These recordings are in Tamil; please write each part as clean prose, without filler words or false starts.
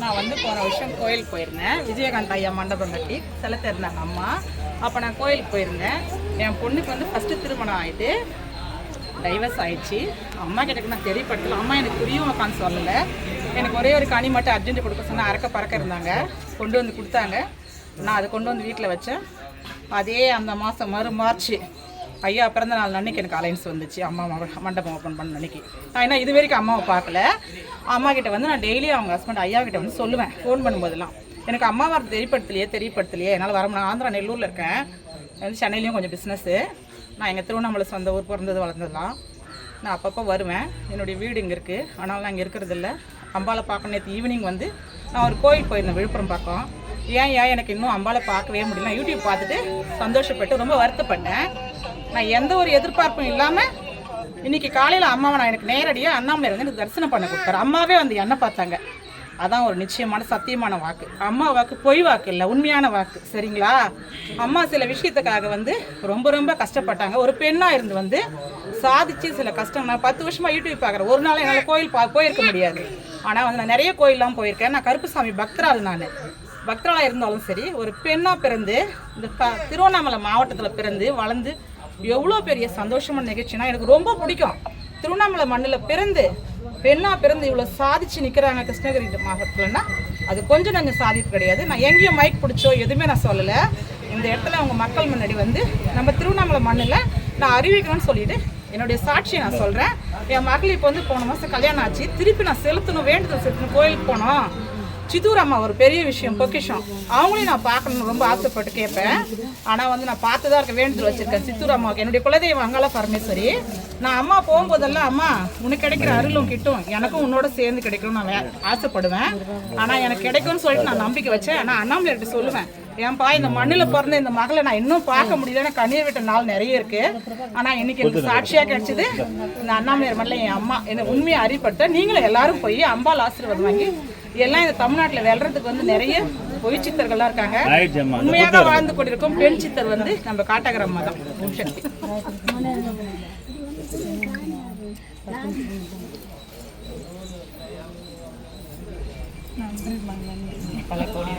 நான் வந்து போன வருஷம் கோயிலுக்கு போயிருந்தேன். விஜயகாந்த் ஐயா மண்டபம் கட்டி செலுத்த இருந்தாங்க அம்மா. அப்போ நான் கோயிலுக்கு போயிருந்தேன். என் பொண்ணுக்கு வந்து ஃபஸ்ட்டு திருமணம் ஆகிட்டு டைவர்ஸ் ஆயிடுச்சு. அம்மா கிட்டக்கு நான் தெரியப்படுத்தல. அம்மா எனக்கு புரியும் உட்காந்து சொல்லலை. எனக்கு ஒரே ஒரு கனி மட்டும் அர்ஜென்ட் கொடுக்க சொன்னால் அறக்க பறக்க இருந்தாங்க. கொண்டு வந்து கொடுத்தாங்க. நான் அதை கொண்டு வந்து வீட்டில் வச்சேன். அதே அந்த மாதம் மார்ச் ஐயா பிறந்த நாள் அன்னைக்கு எனக்கு அலைன்ஸ் வந்துச்சு. அம்மா மண்டபம் ஓப்பன் பண்ண அன்னைக்கு. நான் என்ன இது வரைக்கும் அம்மாவை பார்க்கல. அம்மா கிட்ட வந்து நான் டெய்லி அவங்க ஹஸ்பண்ட் ஐயா கிட்ட வந்து சொல்லுவேன் ஃபோன் பண்ணும்போதெல்லாம். எனக்கு அம்மாவை தெரியப்படுத்தலையே என்னால் வர முடியும். ஆந்திரா நெல்லூரில் இருக்கேன். வந்து சென்னையிலையும் கொஞ்சம் பிஸ்னஸ்ஸு. நான் எங்கள் திருவண்ணாமலை சொந்த ஊர் பிறந்தது வளர்ந்ததுலாம். நான் அப்பப்போ வருவேன். என்னுடைய வீடு இங்கே இருக்குது. ஆனால் நான் இங்கே இருக்கிறதில்ல. அம்பாவை பார்க்க நேற்று ஈவினிங் வந்து நான் ஒரு கோயில் போயிருந்தேன் விழுப்புரம் பக்கம். ஏன் எனக்கு இன்னும் அம்பாவை பார்க்கவே முடியல. யூடியூப் பார்த்துட்டு சந்தோஷப்பட்டு ரொம்ப வருத்தப்பட்டேன். நான் எந்த ஒரு எதிர்பார்ப்பும் இல்லாமல் இன்றைக்கி காலையில் அம்மாவை நான் எனக்கு நேரடியாக அண்ணாமலை வந்து எனக்கு தரிசனம் பண்ண கொடுத்தாரு. அம்மாவே வந்து என்ன பார்த்தாங்க. அதான் ஒரு நிச்சயமான சத்தியமான வாக்கு. அம்மா வாக்கு பொய் வாக்கு இல்லை, உண்மையான வாக்கு. சரிங்களா? அம்மா சில விஷயத்துக்காக வந்து ரொம்ப கஷ்டப்பட்டாங்க. ஒரு பெண்ணாக இருந்து வந்து சாதிச்சு சில கஷ்டம். நான் 10 வருஷமாக யூடியூப் பார்க்குறேன். ஒரு நாள் என்னால் கோயில் போயிருக்க முடியாது. ஆனால் வந்து நான் நிறைய கோயிலெலாம் போயிருக்கேன். நான் கருப்புசாமி பக்தராள். நான் பக்தராக இருந்தாலும் சரி, ஒரு பெண்ணாக பிறந்து இந்த திருவண்ணாமலை மாவட்டத்தில் பிறந்து வளர்ந்து எவ்வளோ பெரிய சந்தோஷமான நிகழ்ச்சினா எனக்கு ரொம்ப பிடிக்கும். திருவண்ணாமலை மண்ணில் பிறந்து பெண்ணாக பிறந்து இவ்வளோ சாதிச்சு நிற்கிறாங்க கிருஷ்ணகிரி மாவட்டத்தில்னா அது கொஞ்சம் நாங்கள் சாதிப்பு கிடையாது. நான் எங்கேயும் மைக் பிடிச்சோ எதுவுமே நான் சொல்லலை. இந்த இடத்துல அவங்க மக்கள் முன்னாடி வந்து நம்ம திருவண்ணாமலை மண்ணில் நான் அறிவிக்கணும்னு சொல்லிட்டு என்னுடைய சாட்சியை நான் சொல்கிறேன். என் மகள் இப்போ வந்து போன மாதம் கல்யாணம் ஆச்சு. திருப்பி நான் வேண்டுதல் செலுத்தணும். கோயிலுக்கு போனோம். சித்தூர் அம்மா ஒரு பெரிய விஷயம், பொக்கிஷம். அவங்களையும் நான் பார்க்கணும்னு ரொம்ப ஆசைப்பட்டு கேட்பேன். ஆனால் வந்து நான் பார்த்துதான் இருக்க வேண்டுதல் வச்சுருக்கேன். சித்தூர் அம்மாவுக்கு என்னுடைய குலதெய்வம் அங்காள பரமேஸ்வரி. நான் அம்மா போகும்போதெல்லாம் அம்மா உனக்கு கிடைக்கிற அருளும் கிட்டும், எனக்கும் உன்னோட சேர்ந்து கிடைக்கணும்னு நான் ஆசைப்படுவேன். ஆனால் எனக்கு கிடைக்கும்னு சொல்லிட்டு நான் நம்பிக்கை வச்சேன். ஆனால் அண்ணாமலையிட்ட சொல்லுவேன், ஏன்பா இந்த மண்ணில் பிறந்த இந்த மகளை நான் இன்னும் பார்க்க முடியல. கண்ணீர் விட்ட நாள் நிறைய இருக்கு. ஆனால் இன்னைக்கு எனக்கு சாட்சியாக கிடைச்சது இந்த அண்ணாமலையார் மண்ணில் என் அம்மா என்னை உண்மையை அறிவுறுத்த. நீங்களும் எல்லாரும் போய் அம்பாள் ஆசீர்வாதம் வாங்கி எல்லாம் இந்த தமிழ்நாட்டில் வெல்றதுக்கு வந்து நிறைய பொய் சித்தர்கள்லாம் இருக்காங்க. உண்மையாக வாழ்ந்து கொண்டிருக்கும் பெண் சித்தர் வந்து நம்ம காட்டகர அம்மா தான். ஓம் சக்தி. பல கோடி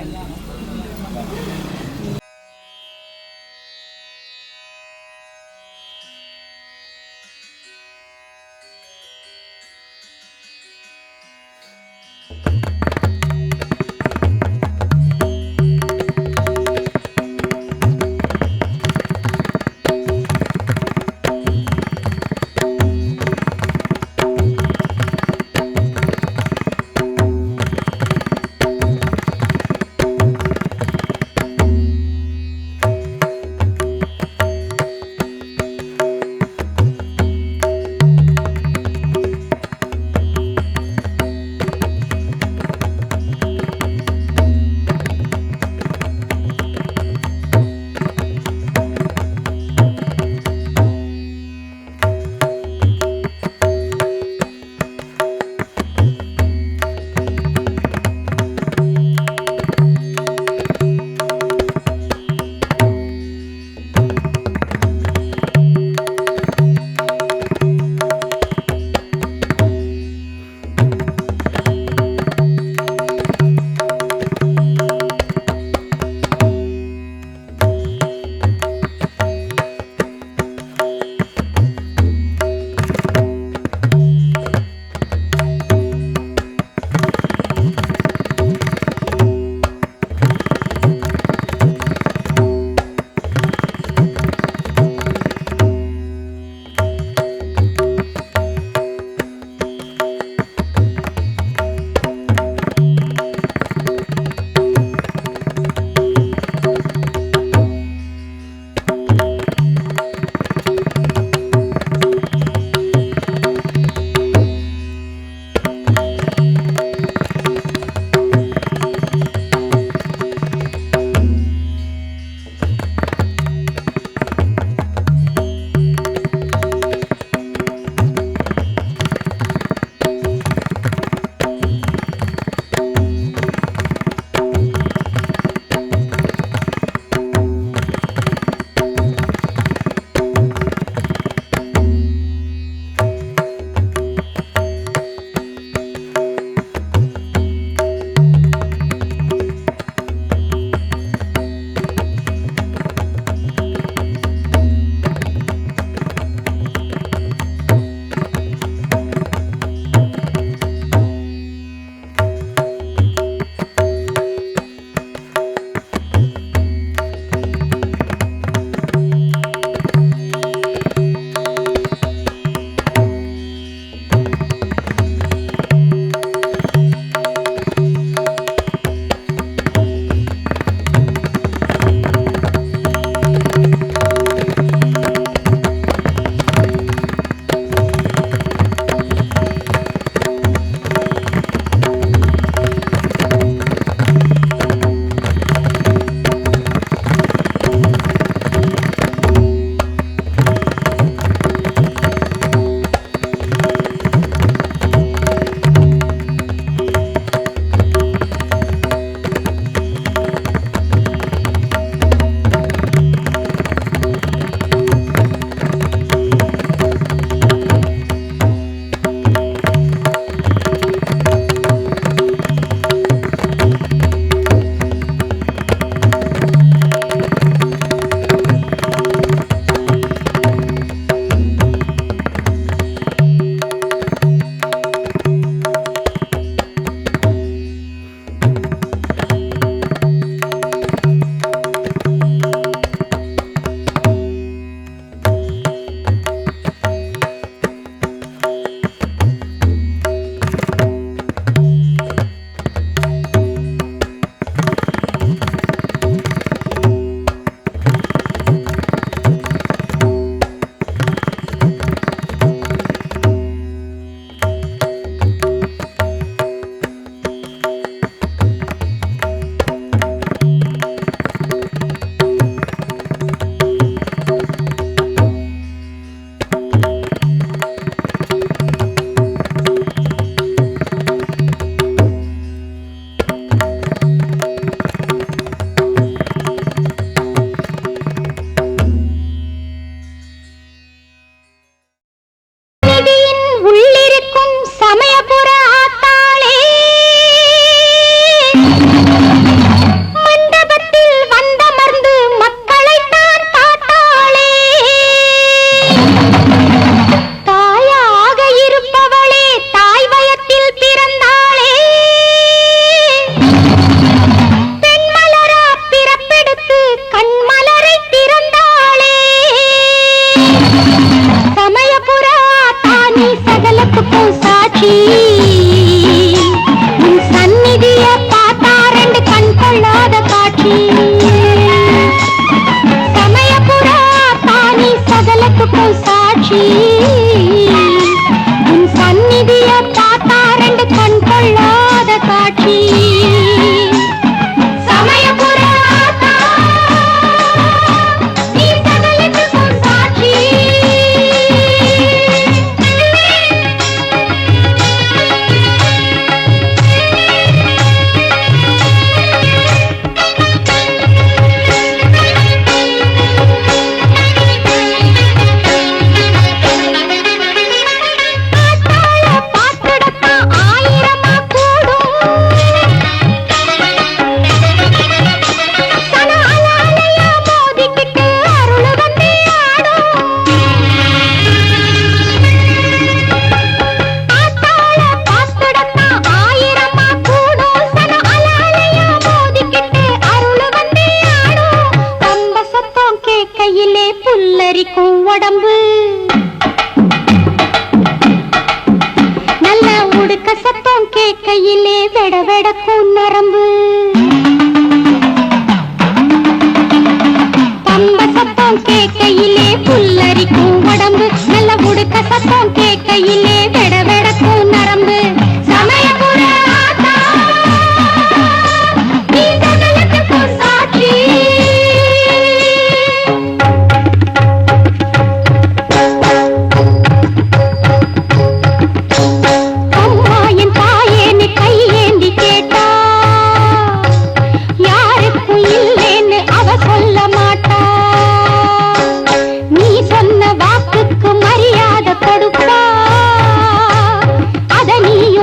கேட்கையிலே வெட வெடக்கும் நரம்பு பம்ப சத்தம் கேட்கையிலே புல்லரிக்கும் உடம்பு நல்ல உடுக்க சத்தம் கேட்கையிலே வெட வெடக்கும் நரம்பு சமயபுர ஆத்தா நீ சகலத்துக்கு சாட்சி நீ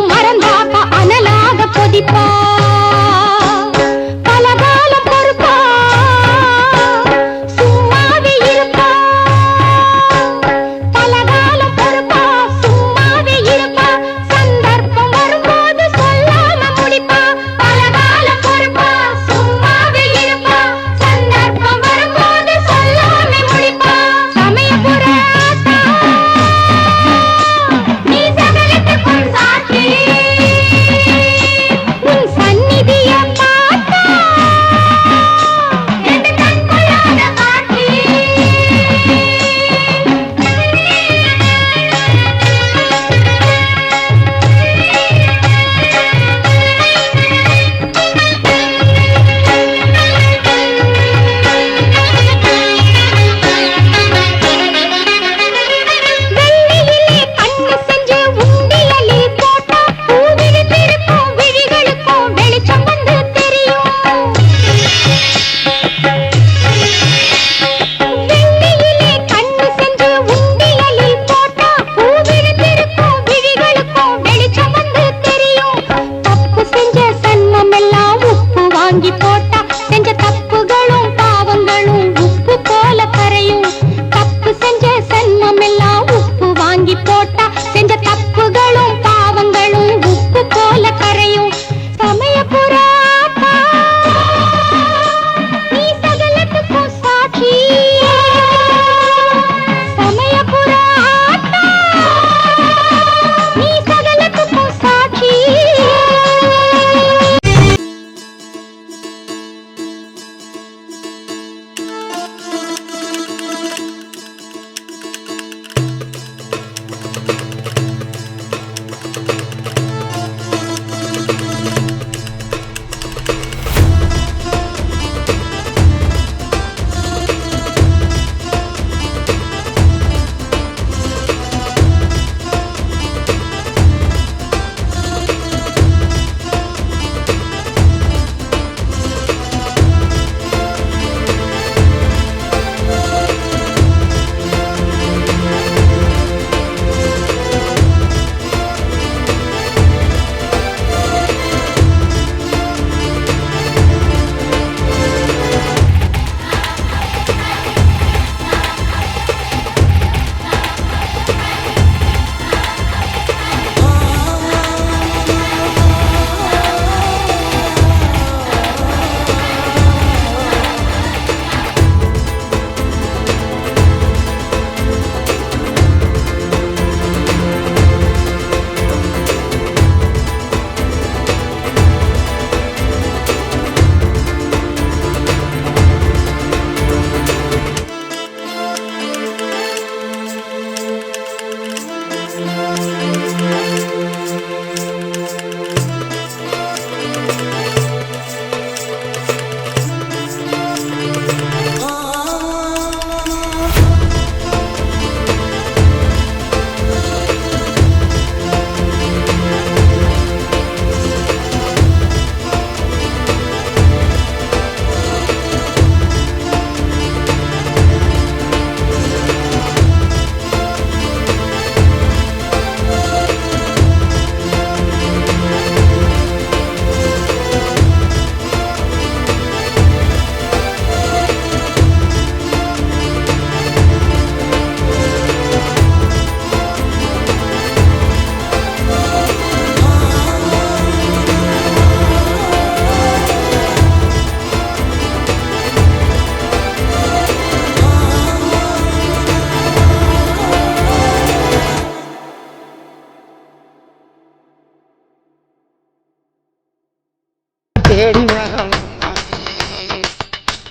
தேடி வரும்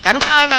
கருப்பான